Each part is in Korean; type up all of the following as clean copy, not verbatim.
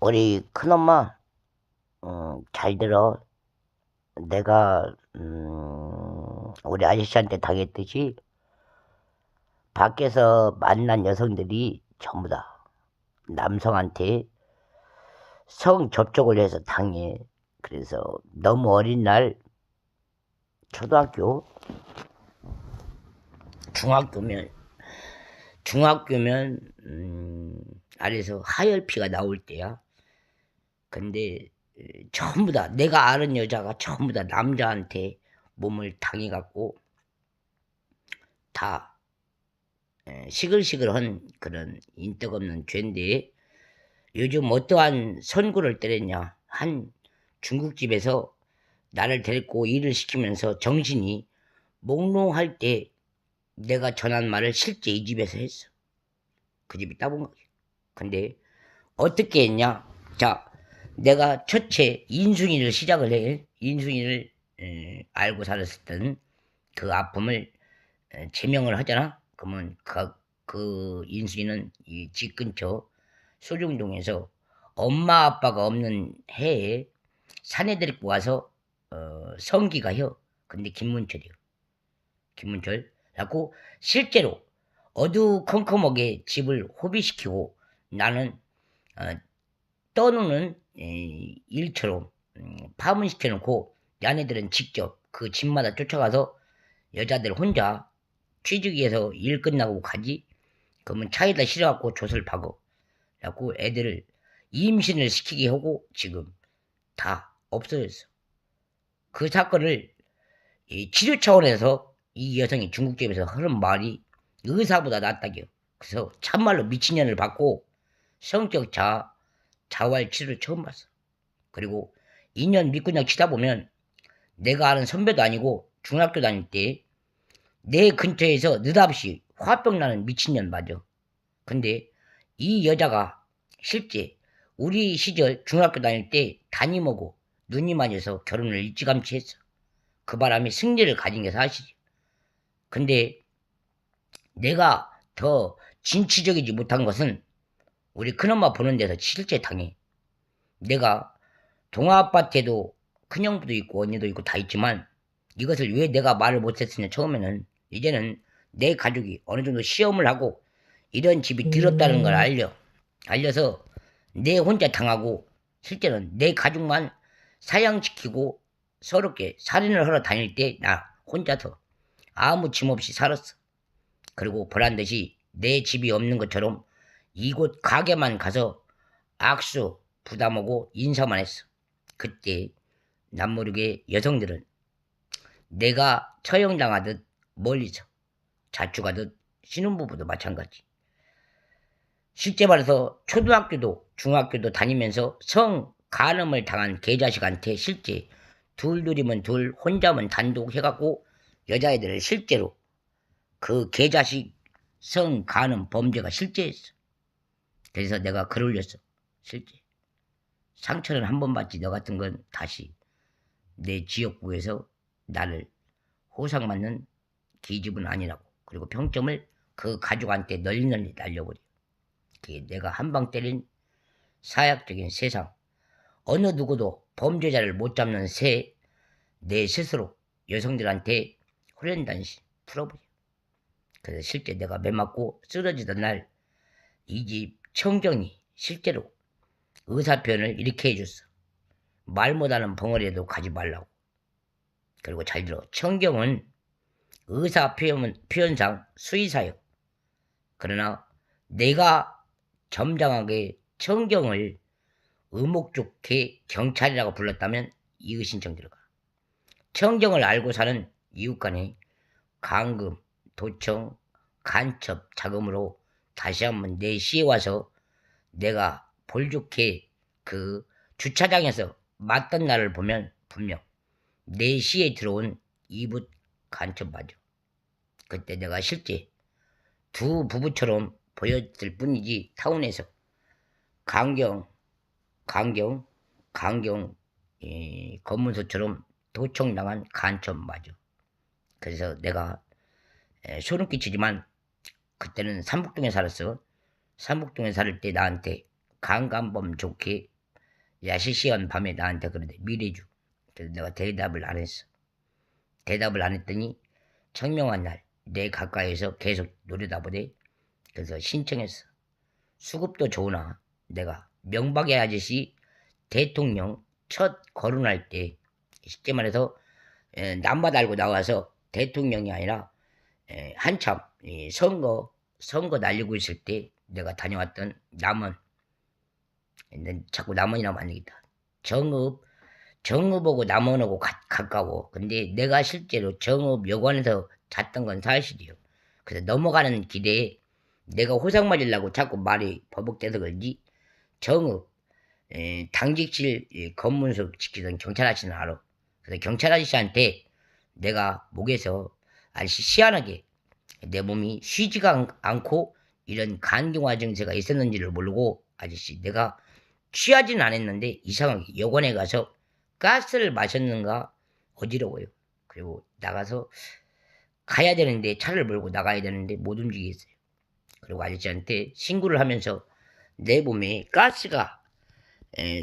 우리 큰엄마, 잘 들어. 내가, 우리 아저씨한테 당했듯이, 밖에서 만난 여성들이 전부 다 남성한테 성 접촉을 해서 당해. 그래서 너무 어린 날, 초등학교, 중학교면, 중학교면, 아래서 하열피가 나올 때야. 근데 전부 다 내가 아는 여자가 전부 다 남자한테 몸을 당해갖고 다 시글시글한 그런 인덕 없는 죄인데, 요즘 어떠한 선구를 때렸냐. 한 중국집에서 나를 데리고 일을 시키면서 정신이 몽롱할 때 내가 전한 말을 실제 이 집에서 했어. 그 집이 따봉각이야. 근데 어떻게 했냐. 자, 내가 첫째 인순이를 시작을 해. 인순이를 알고 살았었던 그 아픔을 제명을 하잖아. 그러면 그 인순이는 이 집 근처 소중동에서 엄마 아빠가 없는 해에 산에 데리고 와서 성기가 혀. 근데 김문철이요. 김문철. 그래갖고 실제로 어두컴컴하게 집을 호비시키고 나는 떠노는 일처럼 파문시켜놓고 야네들은 직접 그 집마다 쫓아가서 여자들 혼자 취직위해서 일 끝나고 가지. 그러면 차에다 실어갖고 돛을 박어. 그래갖고 애들을 임신을 시키게 하고 지금 다 없어졌어. 그 사건을 치료 차원에서 이 여성이 중국집에서 하는 말이 의사보다 낫다겨. 그래서 참말로 미친년을 받고 성적 자활 치료를 처음 봤어. 그리고 2년 밑구녕 치다 보면 내가 아는 선배도 아니고 중학교 다닐 때 내 근처에서 느닷없이 화병 나는 미친년 맞아. 근데 이 여자가 실제 우리 시절 중학교 다닐 때 담임하고 누님아녀서 결혼을 일찌감치 했어. 그 바람에 승리를 가진 게 사실이야. 근데 내가 더 진취적이지 못한 것은 우리 큰엄마 보는 데서 실제 당해. 내가 동아아파트에도 큰형부도 있고 언니도 있고 다 있지만 이것을 왜 내가 말을 못했으냐. 처음에는 이제는 내 가족이 어느 정도 시험을 하고 이런 집이 들었다는 걸 알려서 내 혼자 당하고 실제는 내 가족만 사양시키고 서럽게 살인을 하러 다닐 때 나 혼자서 아무 짐 없이 살았어. 그리고 보란듯이 내 집이 없는 것처럼 이곳 가게만 가서 악수 부담하고 인사만 했어. 그때 남 모르게 여성들은 내가 처형당하듯 멀리서 자축하듯 신혼부부도 마찬가지. 실제 말해서 초등학교도 중학교도 다니면서 성 간음을 당한 개자식한테 실제 둘이면 둘 혼자면 단독 해갖고 여자애들을 실제로 그 개자식 성 간음 범죄가 실제였어. 그래서 내가 글 올렸어. 실제 상처는 한 번 받지 너 같은 건 다시 내 지역구에서 나를 호상맞는 기집은 아니라고. 그리고 평점을 그 가족한테 널리 날려버려. 그게 내가 한 방 때린 사약적인 세상. 어느 누구도 범죄자를 못 잡는 새 내 스스로 여성들한테 후련단신 풀어버려. 그래서 실제 내가 매 맞고 쓰러지던 날 이 집 청경이 실제로 의사표현을 이렇게 해줬어. 말 못하는 벙어리에도 가지 말라고. 그리고 잘 들어. 청경은 의사표현상 수의사요. 그러나 내가 점잖하게 청경을 의목 좋게 경찰이라고 불렀다면 이의신청 들어가. 청경을 알고 사는 이웃간에 강금, 도청, 간첩, 자금으로 다시 한번 내 시에 와서 내가 볼좋게 그 주차장에서 맞던 날을 보면 분명 내 시에 들어온 이붓 간첩 맞아. 그때 내가 실제 두 부부처럼 보였을 뿐이지 타운에서 강경 검문소처럼 도청당한 간첩 맞아. 그래서 내가 소름 끼치지만 그때는 삼북동에 살았어. 삼북동에 살 때 나한테 강간범 좋게 야시시한 밤에 나한테 그러대. 미래주. 그래서 내가 대답을 안 했어. 대답을 안 했더니 청명한 날 내 가까이에서 계속 노려다보대. 그래서 신청했어. 수급도 좋으나 내가 명박의 아저씨 대통령 첫 거론할 때 쉽게 말해서 남바 달고 나와서 대통령이 아니라 한참 선거 날리고 있을 때 내가 다녀왔던 남원, 자꾸 남원이라면 안 되겠다. 정읍하고 남원하고 가까워. 근데 내가 실제로 정읍 여관에서 잤던 건 사실이요. 그래서 넘어가는 길에 내가 호상 맞으려고 자꾸 말이 버벅대서 그런지 정읍 당직실 검문소 지키던 경찰 아저씨는 알아. 그래서 경찰 아저씨한테 내가 목에서 아저씨 희한하게 내 몸이 쉬지가 않고 이런 간경화 증세가 있었는지를 모르고 아저씨 내가 취하진 않았는데 이상하게 여관에 가서 가스를 마셨는가 어지러워요. 그리고 나가서 가야 되는데 차를 몰고 나가야 되는데 못 움직이겠어요. 그리고 아저씨한테 신고를 하면서 내 몸에 가스가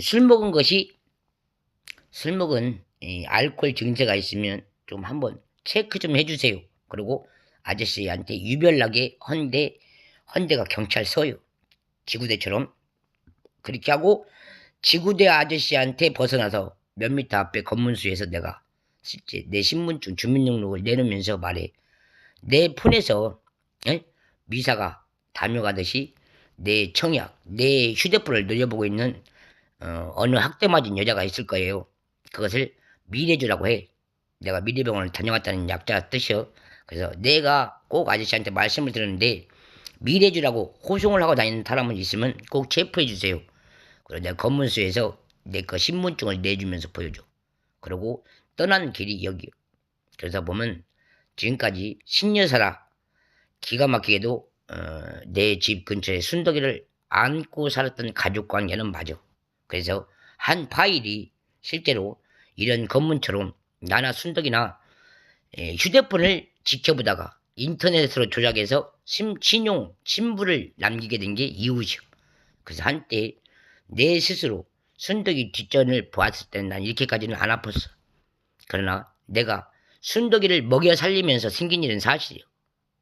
술 먹은 알코올 증세가 있으면 좀 한번 체크 좀 해주세요. 그리고 아저씨한테 유별나게 헌대가 경찰서요. 지구대처럼 그렇게 하고 지구대 아저씨한테 벗어나서 몇 미터 앞에 검문소에서 내가 실제 내 신분증 주민등록을 내놓으면서 말해. 내 폰에서 미사가 다녀가듯이 내 청약, 내 휴대폰을 노려보고 있는 어느 학대 맞은 여자가 있을 거예요. 그것을 미래주라고 해. 내가 미래병원을 다녀왔다는 약자 뜻이요. 그래서 내가 꼭 아저씨한테 말씀을 드렸는데 미래주라고 호송을 하고 다니는 사람은 있으면 꼭 체포해 주세요. 그리고 내가 검문소에서 내 거 신분증을 내주면서 보여줘. 그리고 떠난 길이 여기요. 그래서 보면 지금까지 신여사라 기가 막히게도 내 집 근처에 순덕이를 안고 살았던 가족관계는 맞아. 그래서 한 파일이 실제로 이런 검문처럼 나나 순덕이나 휴대폰을 지켜보다가 인터넷으로 조작해서 신용 신부를 남기게 된 게 이유죠. 그래서 한때 내 스스로 순덕이 뒷전을 보았을 때는 난 이렇게까지는 안 아팠어. 그러나 내가 순덕이를 먹여 살리면서 생긴 일은 사실이요.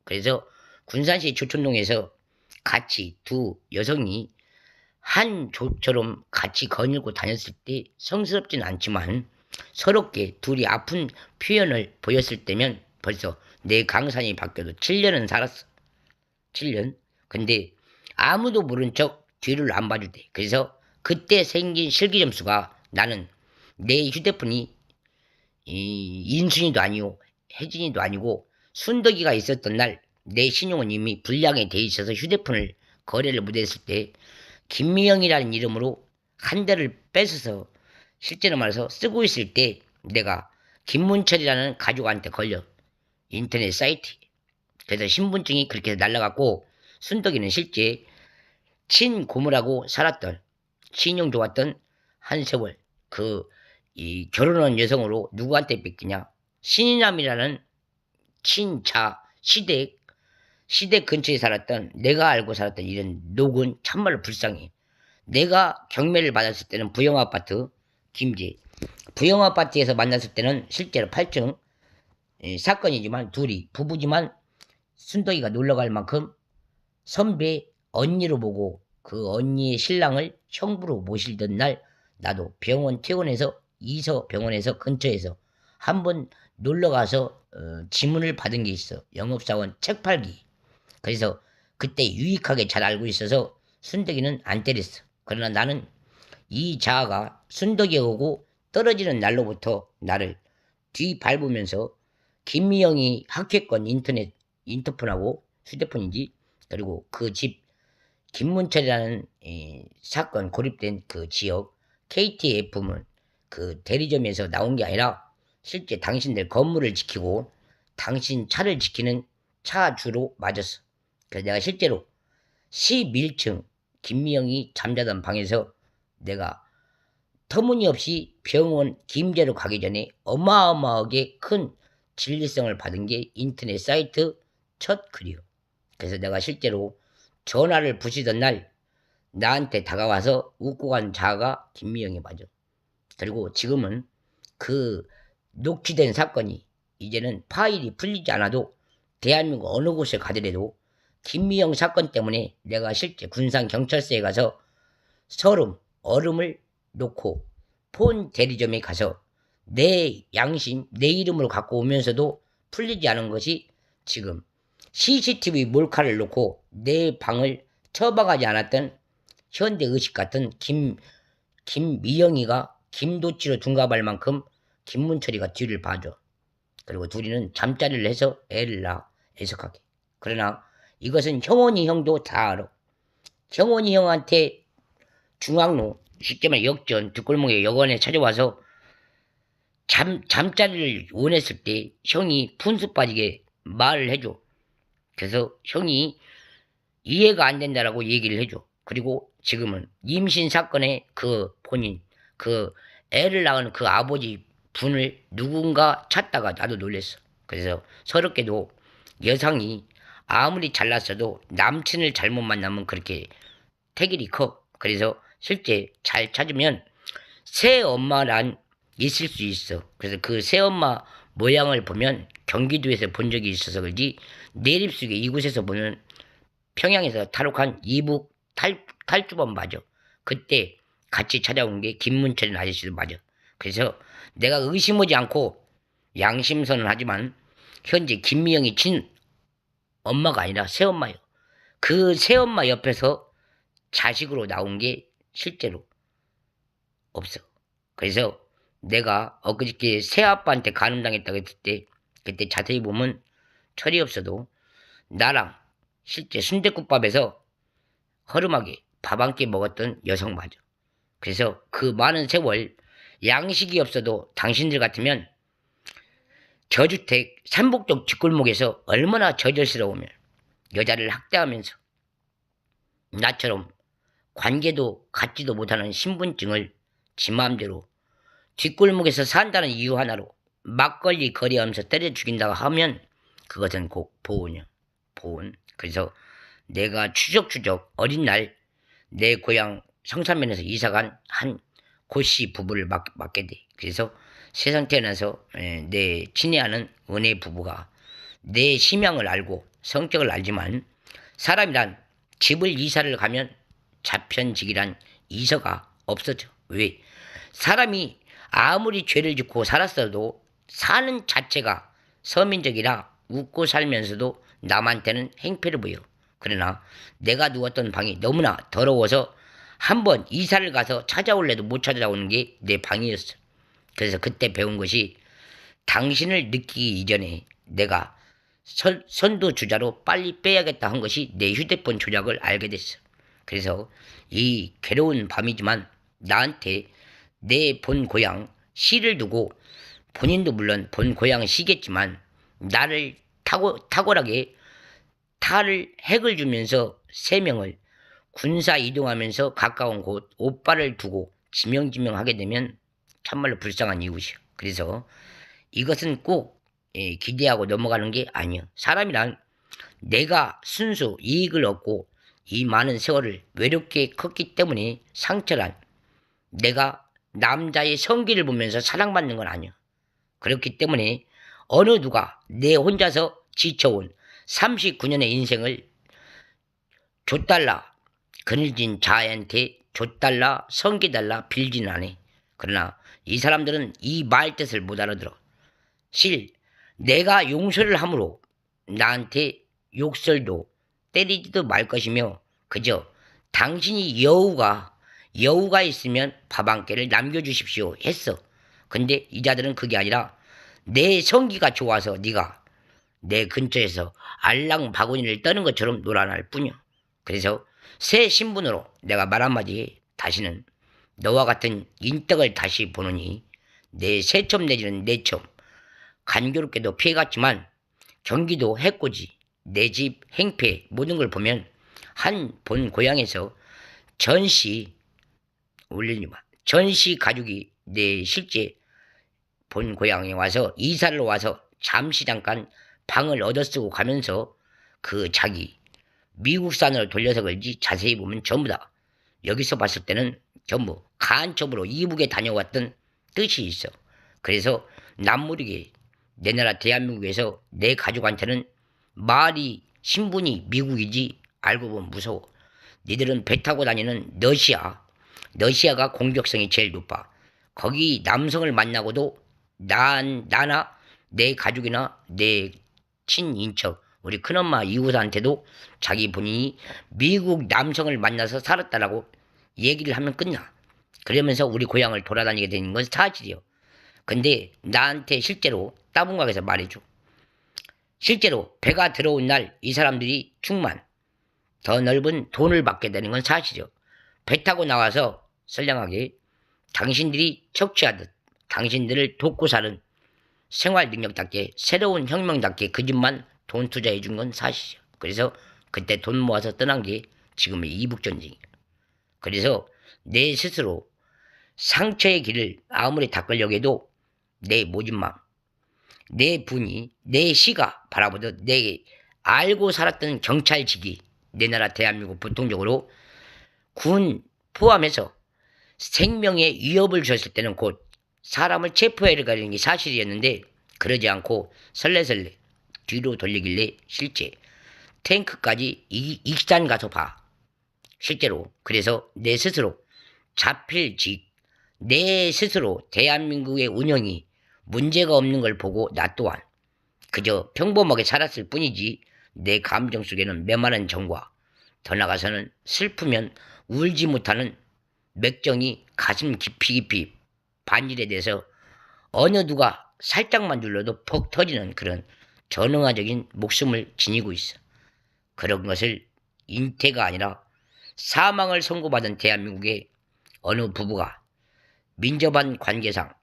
그래서 군산시 조촌동에서 같이 두 여성이 한 조처럼 같이 거닐고 다녔을 때 성스럽진 않지만 서럽게 둘이 아픈 표현을 보였을 때면 벌써 내 강산이 바뀌어도 7년은 살았어. 7년. 근데 아무도 모른 척 뒤를 안 봐주대. 그래서 그때 생긴 실기점수가 나는 내 휴대폰이 인순이도 아니고 혜진이도 아니고 순덕이가 있었던 날 내 신용은 이미 불량에 돼 있어서 휴대폰을 거래를 못했을 때 김미영이라는 이름으로 한 대를 뺏어서 실제로 말해서 쓰고 있을 때 내가 김문철이라는 가족한테 걸려. 인터넷 사이트. 그래서 신분증이 그렇게 해서 날라갔고 순덕이는 실제 친고모라고 살았던 신용 좋았던 한세월 이 결혼한 여성으로 누구한테 뺏기냐 신인남이라는 친자 시댁 근처에 살았던 내가 알고 살았던 이런 녹은 참말로 불쌍해. 내가 경매를 받았을 때는 부영아파트 김제 부영아파트에서 만났을 때는 실제로 8층 사건이지만 둘이 부부지만 순덕이가 놀러갈 만큼 선배 언니로 보고 그 언니의 신랑을 형부로 모시던 날 나도 병원 퇴원해서 이서 병원에서 근처에서 한번 놀러가서 지문을 받은 게 있어. 영업사원 책 팔기. 그래서 그때 유익하게 잘 알고 있어서 순덕이는 안 때렸어. 그러나 나는 이 자아가 순덕이 오고 떨어지는 날로부터 나를 뒤밟으면서 김미영이 학회권 인터폰하고 휴대폰인지 그리고 그 집 김문철이라는 사건 고립된 그 지역 KTF는 그 대리점에서 나온 게 아니라 실제 당신들 건물을 지키고 당신 차를 지키는 차주로 맞았어. 그래서 내가 실제로 11층 김미영이 잠자던 방에서 내가 터무니없이 병원 김제로 가기 전에 어마어마하게 큰 진리성을 받은 게 인터넷 사이트 첫 글이요. 그래서 내가 실제로 전화를 부시던 날 나한테 다가와서 웃고 간 자가 김미영이 맞아. 그리고 지금은 그 녹취된 사건이 이제는 파일이 풀리지 않아도 대한민국 어느 곳에 가더라도 김미영 사건 때문에 내가 실제 군산경찰서에 가서 얼음을 놓고 폰 대리점에 가서 내 양심, 내 이름으로 갖고 오면서도 풀리지 않은 것이 지금 CCTV 몰카를 놓고 내 방을 처방하지 않았던 현대의식 같은 김미영이가 김도치로 둔갑할 만큼 김문철이가 뒤를 봐줘. 그리고 둘이는 잠자리를 해서 애를 낳아, 애석하게. 그러나 이것은 형원이 형도 다 알아. 형원이 형한테 중앙로, 쉽게 말해 역전, 뒷골목에 여관에 찾아와서 잠자리를 원했을 때 형이 분수 빠지게 말을 해줘. 그래서 형이 이해가 안 된다라고 얘기를 해줘. 그리고 지금은 임신 사건의 그 본인, 그 애를 낳은 그 아버지 분을 누군가 찾다가 나도 놀랬어. 그래서 서럽게도 여성이 아무리 잘났어도 남친을 잘못 만나면 그렇게 태길이 커. 그래서 실제 잘 찾으면 새엄마란 있을 수 있어. 그래서 그 새엄마 모양을 보면 경기도에서 본 적이 있어서 그렇지 내립숙의 이곳에서 보는 평양에서 탈옥한 이북 탈주범 맞아. 그때 같이 찾아온 게 김문철 아저씨도 맞아. 그래서 내가 의심하지 않고 양심선언 하지만 현재 김미영이 친 엄마가 아니라 새엄마요. 그 새엄마 옆에서 자식으로 나온 게 실제로 없어. 그래서 내가 엊그저께 새아빠한테 간음당했다고 했을 때 그때 자세히 보면 철이 없어도 나랑 실제 순댓국밥에서 허름하게 밥 한 끼 먹었던 여성 맞아. 그래서 그 많은 세월 양식이 없어도 당신들 같으면 저주택 삼복동 뒷골목에서 얼마나 저절스러우면 여자를 학대하면서 나처럼 관계도 갖지도 못하는 신분증을 지 마음대로 뒷골목에서 산다는 이유 하나로 막걸리 거래하면서 때려 죽인다고 하면 그것은 곧 보온이야. 보온. 그래서 내가 추적추적 어린 날 내 고향 성산면에서 이사간 한 고씨 부부를 맡게 돼. 그래서 세상 태어나서 내 친애하는 은혜 부부가 내 심양을 알고 성격을 알지만 사람이란 집을 이사를 가면 자편직이란 이서가 없어져. 왜? 사람이 아무리 죄를 짓고 살았어도 사는 자체가 서민적이라 웃고 살면서도 남한테는 행패를 보여. 그러나 내가 누웠던 방이 너무나 더러워서 한번 이사를 가서 찾아올래도 못 찾아오는 게 내 방이었어. 그래서 그때 배운 것이 당신을 느끼기 이전에 내가 선두주자로 빨리 빼야겠다 한 것이 내 휴대폰 조작을 알게 됐어. 그래서 이 괴로운 밤이지만 나한테 내 본 고향 시를 두고 본인도 물론 본 고향 시겠지만 나를 탁월하게 핵을 주면서 3명을 군사 이동하면서 가까운 곳 오빠를 두고 지명하게 되면 참말로 불쌍한 이웃이야. 그래서 이것은 꼭 기대하고 넘어가는 게 아니야. 사람이란 내가 순수 이익을 얻고 이 많은 세월을 외롭게 컸기 때문에 상처란 내가 남자의 성기를 보면서 사랑받는 건 아니야. 그렇기 때문에 어느 누가 내 혼자서 지쳐온 39년의 인생을 좆달라 그늘진 자한테 좆달라 성기달라 빌지는 않아. 그러나 이 사람들은 이 말 뜻을 못 알아들어. 내가 용서를 함으로 나한테 욕설도 때리지도 말 것이며 그저 당신이 여우가 있으면 밥 한 끼를 남겨주십시오 했어. 근데 이 자들은 그게 아니라 내 성기가 좋아서 네가 내 근처에서 알랑 바구니를 떠는 것처럼 놀아날 뿐이야. 그래서 새 신분으로 내가 말 한마디 해. 다시는 너와 같은 인덕을 다시 보느니 내 새첨 내지는 내첨 간교롭게도 피해갔지만 경기도 해코지 내 집 행패 모든 걸 보면 한 본 고향에서 전시 가족이 내 실제 본 고향에 와서 이사를 와서 잠시 잠깐 방을 얻어쓰고 가면서 그 자기 미국산으로 돌려서 그런지 자세히 보면 전부 다 여기서 봤을 때는 전부 간첩으로 이북에 다녀왔던 뜻이 있어. 그래서 남모르게 내 나라 대한민국에서 내 가족한테는 말이 신분이 미국이지 알고 보면 무서워. 니들은 배 타고 다니는 러시아가 공격성이 제일 높아. 거기 남성을 만나고도 나나 내 가족이나 내 친인척 우리 큰엄마 이웃한테도 자기 본인이 미국 남성을 만나서 살았다라고 얘기를 하면 끝나. 그러면서 우리 고향을 돌아다니게 되는 건 사실이요. 근데 나한테 실제로 따분각에서 말해줘. 실제로 배가 들어온 날 이 사람들이 충만 더 넓은 돈을 받게 되는 건 사실이요. 배 타고 나와서 선량하게 당신들이 척취하듯 당신들을 돕고 사는 생활 능력답게 새로운 혁명답게 그 집만 돈 투자해 준 건 사실이요. 그래서 그때 돈 모아서 떠난 게 지금의 이북전쟁이에요. 그래서 내 스스로 상처의 길을 아무리 닦으려고 해도 내 모진 마음, 내 분이, 내 시가 바라보듯 내 알고 살았던 경찰직이 내 나라 대한민국 보통적으로 군 포함해서 생명에 위협을 줬을 때는 곧 사람을 체포해야 가는 게 사실이었는데 그러지 않고 설레설레 뒤로 돌리길래 실제 탱크까지 익산 가서 봐. 실제로 그래서 내 스스로 잡힐 내 스스로 대한민국의 운영이 문제가 없는 걸 보고 나 또한 그저 평범하게 살았을 뿐이지 내 감정 속에는 메마른 정과 더 나가서는 슬프면 울지 못하는 맥정이 가슴 깊이 반일에 대해서 어느 누가 살짝만 눌러도 퍽 터지는 그런 전응화적인 목숨을 지니고 있어. 그런 것을 인태가 아니라 사망을 선고받은 대한민국의 어느 부부가 민접한 관계상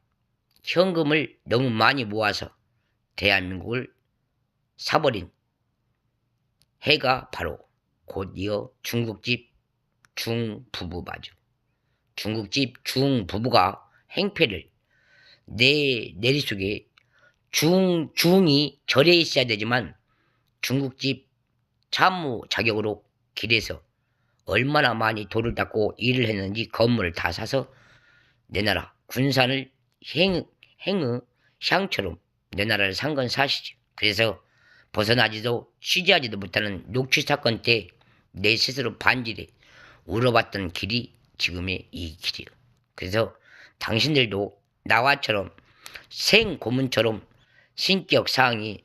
현금을 너무 많이 모아서 대한민국을 사버린 해가 바로 곧 이어 중국집 중부부 맞아. 중국집 중부부가 행패를 내 내리속에 중이 절에 있어야 되지만 중국집 참모 자격으로 길에서 얼마나 많이 돌을 닦고 일을 했는지 건물을 다 사서 내 나라 군산을 행의 향처럼 내 나라를 산 건 사실이죠. 그래서 벗어나지도 취재하지도 못하는 녹취 사건 때 내 스스로 반질에 울어봤던 길이 지금의 이 길이에요. 그래서 당신들도 나와처럼 생고문처럼 신격 사항이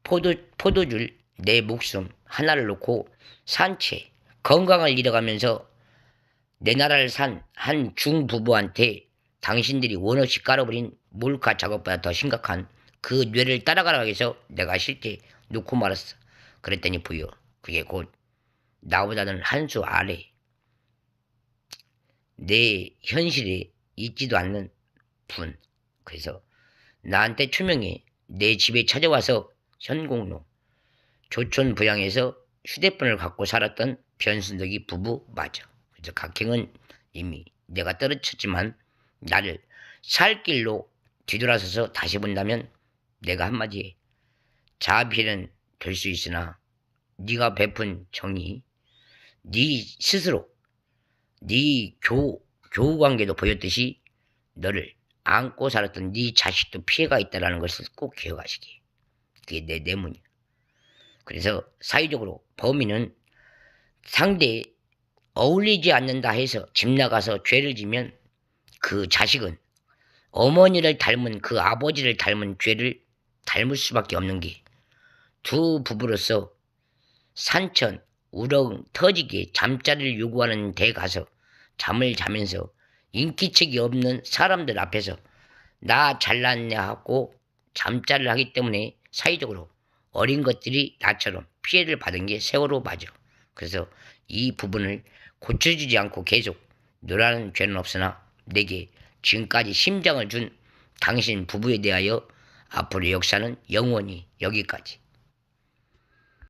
포도줄 내 목숨 하나를 놓고 산채 건강을 잃어가면서 내 나라를 산 한 중부부한테 당신들이 원없이 깔아버린 몰카 작업보다 더 심각한 그 뇌를 따라가라 해서 내가 실제 놓고 말았어. 그랬더니 부여 그게 곧 나보다는 한 수 아래 내 현실에 있지도 않는 분. 그래서 나한테 투명히 내 집에 찾아와서 현공로 조촌 부양에서 휴대폰을 갖고 살았던 변순덕이 부부 맞아. 그래서 각행은 이미 내가 떨어졌지만 나를 살 길로 뒤돌아서서 다시 본다면 내가 한마디에 자비는 될 수 있으나 네가 베푼 정이 네 스스로 네 교우관계도 보였듯이 너를 안고 살았던 네 자식도 피해가 있다는 것을 꼭 기억하시기. 그게 내 내문이야. 그래서 사회적으로 범인은 상대에 어울리지 않는다 해서 집 나가서 죄를 지면 그 자식은 어머니를 닮은 그 아버지를 닮은 죄를 닮을 수밖에 없는 게 두 부부로서 산천 우렁 터지게 잠자리를 요구하는 데 가서 잠을 자면서 인기척이 없는 사람들 앞에서 나 잘났네 하고 잠자리를 하기 때문에 사회적으로 어린 것들이 나처럼 피해를 받은 게 세월호 맞아. 그래서 이 부분을 고쳐주지 않고 계속 노라는 죄는 없으나 내게 지금까지 심장을 준 당신 부부에 대하여 앞으로 역사는 영원히 여기까지.